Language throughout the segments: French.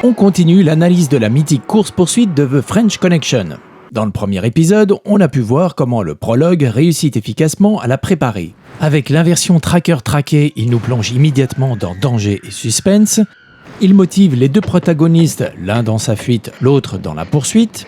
On continue l'analyse de la mythique course-poursuite de The French Connection. Dans le premier épisode, on a pu voir comment le prologue réussit efficacement à la préparer. Avec l'inversion tracker-traqué, il nous plonge immédiatement dans danger et suspense. Il motive les deux protagonistes, l'un dans sa fuite, l'autre dans la poursuite.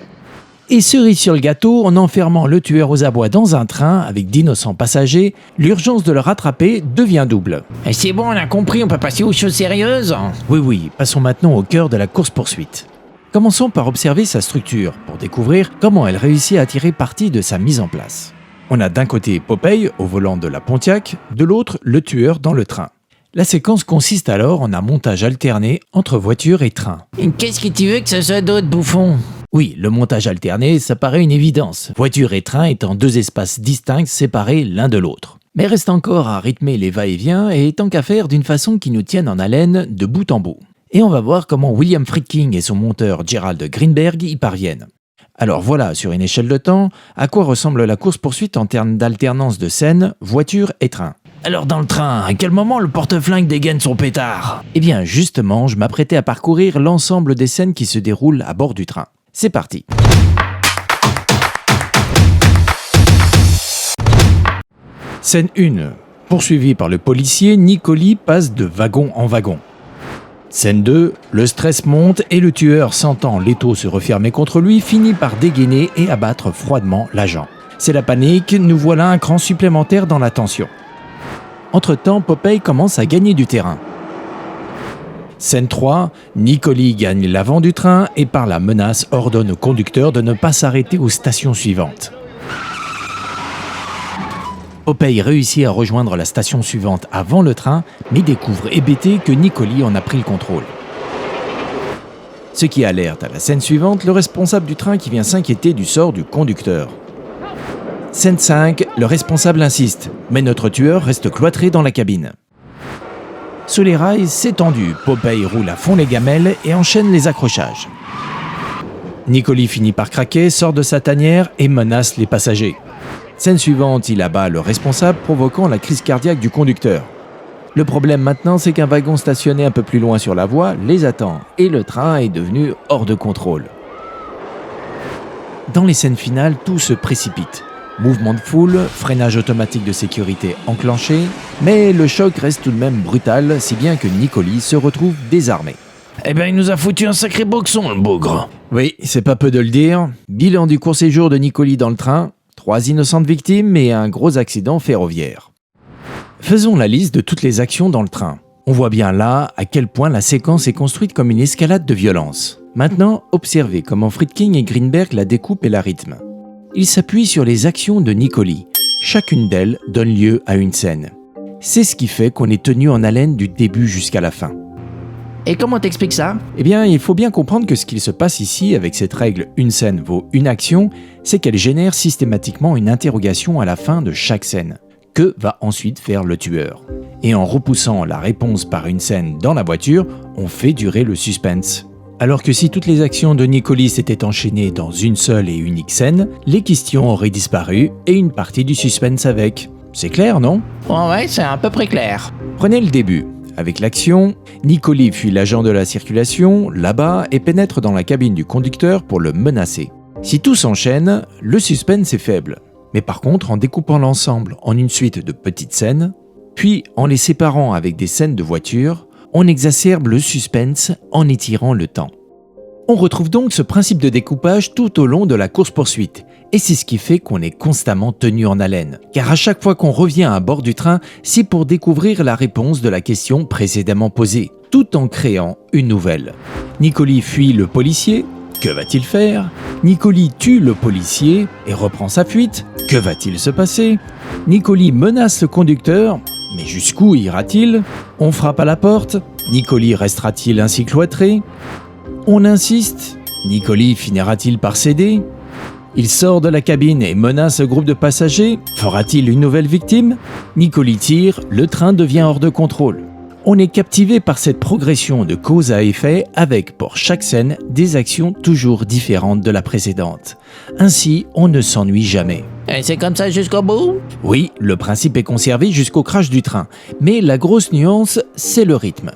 Et cerise sur le gâteau, en enfermant le tueur aux abois dans un train avec d'innocents passagers, l'urgence de le rattraper devient double. Et c'est bon, on a compris, on peut passer aux choses sérieuses. Oui, passons maintenant au cœur de la course-poursuite. Commençons par observer sa structure, pour découvrir comment elle réussit à tirer parti de sa mise en place. On a d'un côté Popeye, au volant de la Pontiac, de l'autre, le tueur dans le train. La séquence consiste alors en un montage alterné entre voiture et train. Et qu'est-ce que tu veux que ce soit d'autre, bouffon ? Oui, le montage alterné, ça paraît une évidence, voiture et train étant deux espaces distincts séparés l'un de l'autre. Mais reste encore à rythmer les va-et-vient et tant qu'à faire d'une façon qui nous tienne en haleine de bout en bout. Et on va voir comment William Friedkin et son monteur Gerald Greenberg y parviennent. Alors voilà, sur une échelle de temps, à quoi ressemble la course-poursuite en termes d'alternance de scènes, voiture et train. Alors dans le train, à quel moment le porte-flingue dégaine son pétard ? Eh bien justement, je m'apprêtais à parcourir l'ensemble des scènes qui se déroulent à bord du train. C'est parti. Scène 1. Poursuivi par le policier, Nicoli passe de wagon en wagon. Scène 2. Le stress monte et le tueur, sentant l'étau se refermer contre lui, finit par dégainer et abattre froidement l'agent. C'est la panique, nous voilà un cran supplémentaire dans la tension. Entre-temps, Popeye commence à gagner du terrain. Scène 3, Nicoli gagne l'avant du train et par la menace ordonne au conducteur de ne pas s'arrêter aux stations suivantes. Popeye réussit à rejoindre la station suivante avant le train, mais découvre hébété que Nicoli en a pris le contrôle. Ce qui alerte à la scène suivante le responsable du train qui vient s'inquiéter du sort du conducteur. Scène 5, le responsable insiste, mais notre tueur reste cloîtré dans la cabine. Sous les rails, c'est tendu, Popeye roule à fond les gamelles et enchaîne les accrochages. Nicoli finit par craquer, sort de sa tanière et menace les passagers. Scène suivante, il abat le responsable, provoquant la crise cardiaque du conducteur. Le problème maintenant, c'est qu'un wagon stationné un peu plus loin sur la voie les attend et le train est devenu hors de contrôle. Dans les scènes finales, tout se précipite. Mouvement de foule, freinage automatique de sécurité enclenché, mais le choc reste tout de même brutal, si bien que Nicoli se retrouve désarmé. Eh ben il nous a foutu un sacré boxon, le bougre. Oui, c'est pas peu de le dire. Bilan du court séjour de Nicoli dans le train, 3 innocentes victimes et un gros accident ferroviaire. Faisons la liste de toutes les actions dans le train. On voit bien là à quel point la séquence est construite comme une escalade de violence. Maintenant, observez comment Friedkin et Greenberg la découpent et la rythment. Ils s'appuient sur les actions de Nicoli. Chacune d'elles donne lieu à une scène. C'est ce qui fait qu'on est tenu en haleine du début jusqu'à la fin. Et comment t'expliques ça ? Eh bien, il faut bien comprendre que ce qu'il se passe ici avec cette règle « une scène vaut une action », c'est qu'elle génère systématiquement une interrogation à la fin de chaque scène. Que va ensuite faire le tueur ? Et en repoussant la réponse par une scène dans la voiture, on fait durer le suspense. Alors que si toutes les actions de Nicoli s'étaient enchaînées dans une seule et unique scène, les questions auraient disparu et une partie du suspense avec. C'est clair, non ? Ouais, c'est à peu près clair. Prenez le début. Avec l'action, Nicoli fuit l'agent de la circulation, là-bas, et pénètre dans la cabine du conducteur pour le menacer. Si tout s'enchaîne, le suspense est faible. Mais par contre, en découpant l'ensemble en une suite de petites scènes, puis en les séparant avec des scènes de voiture, on exacerbe le suspense en étirant le temps. On retrouve donc ce principe de découpage tout au long de la course-poursuite, et c'est ce qui fait qu'on est constamment tenu en haleine. Car à chaque fois qu'on revient à bord du train, c'est pour découvrir la réponse de la question précédemment posée, tout en créant une nouvelle. Nicoli fuit le policier, que va-t-il faire ? Nicoli tue le policier et reprend sa fuite, que va-t-il se passer ? Nicoli menace le conducteur, mais jusqu'où ira-t-il ? On frappe à la porte, Nicoli restera-t-il ainsi cloîtré ? On insiste, Nicoli finira-t-il par céder ? Il sort de la cabine et menace le groupe de passagers, fera-t-il une nouvelle victime ? Nicoli tire, le train devient hors de contrôle. On est captivé par cette progression de cause à effet avec pour chaque scène des actions toujours différentes de la précédente. Ainsi, on ne s'ennuie jamais. Et c'est comme ça jusqu'au bout ? Oui, le principe est conservé jusqu'au crash du train, mais la grosse nuance, c'est le rythme.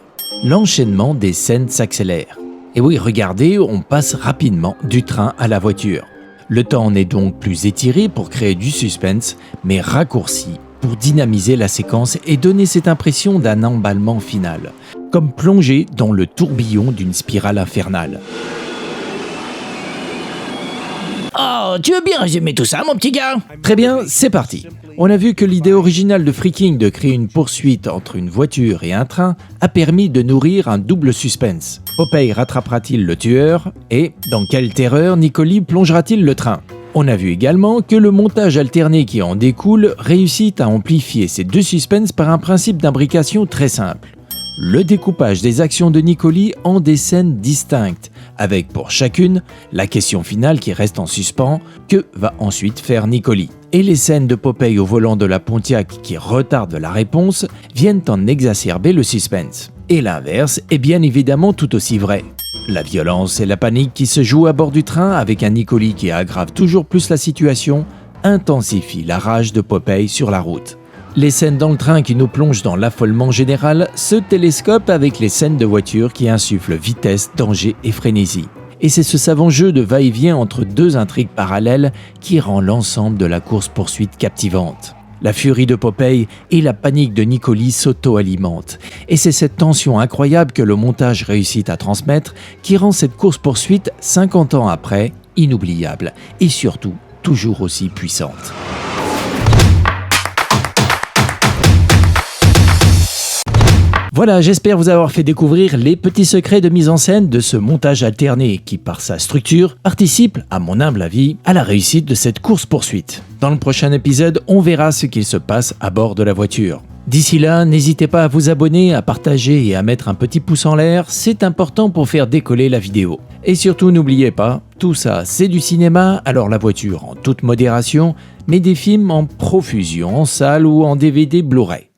L'enchaînement des scènes s'accélère. Et oui, regardez, on passe rapidement du train à la voiture. Le temps n'est donc plus étiré pour créer du suspense, mais raccourci pour dynamiser la séquence et donner cette impression d'un emballement final, comme plongé dans le tourbillon d'une spirale infernale. Oh, tu veux bien résumer tout ça, mon petit gars? Très bien, c'est parti. On a vu que l'idée originale de Freaking de créer une poursuite entre une voiture et un train a permis de nourrir un double suspense. Popeye rattrapera-t-il le tueur? Et, dans quelle terreur, Nicoli plongera-t-il le train? On a vu également que le montage alterné qui en découle réussit à amplifier ces deux suspens par un principe d'imbrication très simple. Le découpage des actions de Nicoli en des scènes distinctes, avec pour chacune la question finale qui reste en suspens, que va ensuite faire Nicoli. Et les scènes de Popeye au volant de la Pontiac qui retardent la réponse viennent en exacerber le suspense. Et l'inverse est bien évidemment tout aussi vrai. La violence et la panique qui se jouent à bord du train avec un Nicoli qui aggrave toujours plus la situation intensifient la rage de Popeye sur la route. Les scènes dans le train qui nous plongent dans l'affolement général se télescopent avec les scènes de voiture qui insufflent vitesse, danger et frénésie. Et c'est ce savant jeu de va-et-vient entre deux intrigues parallèles qui rend l'ensemble de la course-poursuite captivante. La furie de Popeye et la panique de Nicoli s'auto-alimentent. Et c'est cette tension incroyable que le montage réussit à transmettre qui rend cette course-poursuite, 50 ans après, inoubliable et surtout toujours aussi puissante. Voilà, j'espère vous avoir fait découvrir les petits secrets de mise en scène de ce montage alterné qui, par sa structure, participe, à mon humble avis, à la réussite de cette course-poursuite. Dans le prochain épisode, on verra ce qu'il se passe à bord de la voiture. D'ici là, n'hésitez pas à vous abonner, à partager et à mettre un petit pouce en l'air, c'est important pour faire décoller la vidéo. Et surtout, n'oubliez pas, tout ça c'est du cinéma, alors la voiture en toute modération, mais des films en profusion, en salle ou en DVD Blu-ray.